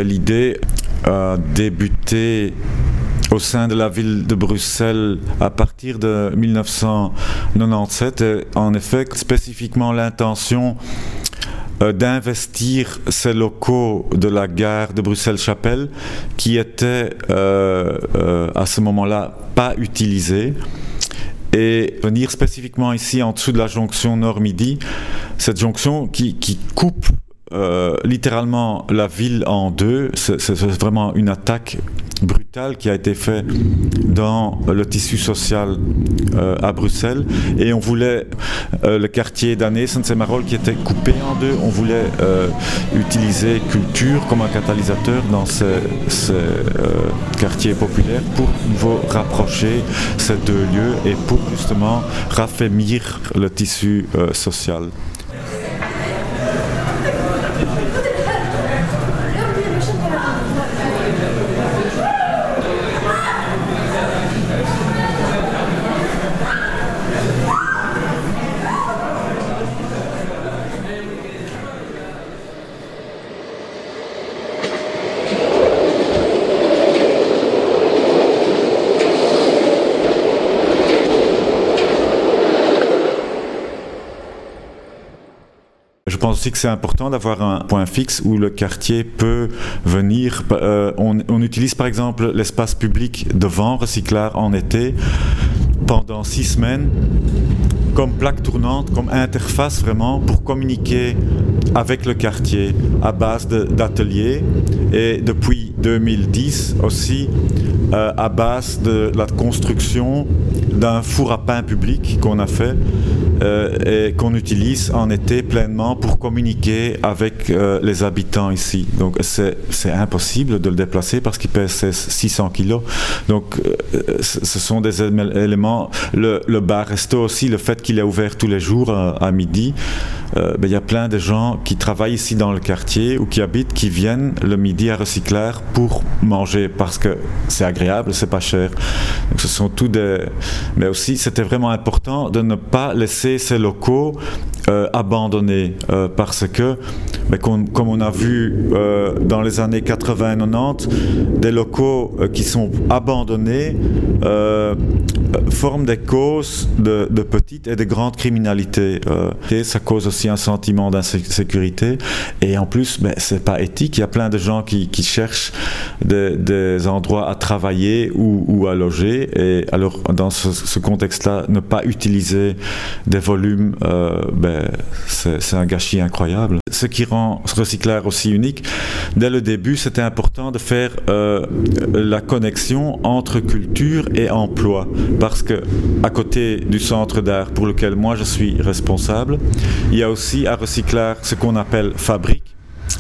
L'idée a débuté au sein de la ville de Bruxelles à partir de 1997. Et en effet, spécifiquement l'intention d'investir ces locaux de la gare de Bruxelles-Chapelle qui étaient à ce moment-là pas utilisés, et venir spécifiquement ici en dessous de la jonction Nord-Midi, cette jonction qui coupe littéralement la ville en deux. C'est vraiment une attaque brutale qui a été faite dans le tissu social à Bruxelles, et on voulait le quartier d'Anne-Saint-Marolles qui était coupé en deux, on voulait utiliser culture comme un catalyseur dans ces quartiers populaires pour nouveau rapprocher ces deux lieux et pour justement raffermir le tissu social. Je pense aussi que c'est important d'avoir un point fixe où le quartier peut venir. On utilise par exemple l'espace public devant Recyclard en été pendant 6 semaines comme plaque tournante, comme interface vraiment pour communiquer avec le quartier à base d'ateliers, et depuis 2010 aussi à base de la construction d'un four à pain public qu'on a fait et qu'on utilise en été pleinement pour communiquer avec les habitants ici. Donc c'est impossible de le déplacer parce qu'il pèse 600 kg. Donc ce sont des éléments. Le bar-resto aussi, le fait qu'il est ouvert tous les jours à midi, il y a plein de gens qui travaillent ici dans le quartier ou qui habitent, qui viennent le midi à Recyclard pour manger parce que c'est agréable, c'est pas cher. Donc ce sont tous des... Mais aussi, c'était vraiment important de ne pas laisser ces locaux abandonnés parce que, comme on a vu dans les années 80-90, des locaux qui sont abandonnés forment des causes de petites et de grandes criminalités. Et ça cause aussi un sentiment d'insécurité. Et en plus, c'est pas éthique. Il y a plein de gens qui cherchent des endroits à travailler ou à loger. Et alors, dans ce contexte-là, ne pas utiliser des volumes, c'est un gâchis incroyable. Ce qui rend Recyclard aussi unique, dès le début, c'était important de faire la connexion entre culture et emploi. Parce que à côté du centre d'art pour lequel moi je suis responsable, il y a aussi à Recyclard ce qu'on appelle Fabrique,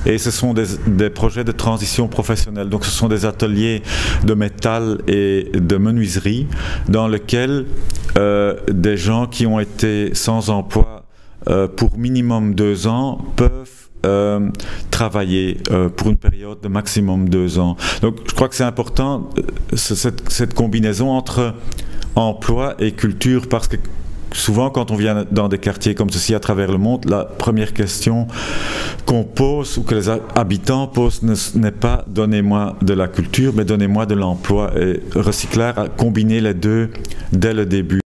et ce sont des projets de transition professionnelle. Donc ce sont des ateliers de métal et de menuiserie dans lesquels des gens qui ont été sans emploi pour minimum 2 ans peuvent travailler pour une période de maximum 2 ans. Donc je crois que c'est important cette combinaison entre emploi et culture, parce que souvent quand on vient dans des quartiers comme ceci à travers le monde, la première question qu'on pose ou que les habitants posent n'est pas « donnez-moi de la culture », mais « donnez-moi de l'emploi ». Et Recyclard a combiné les deux dès le début.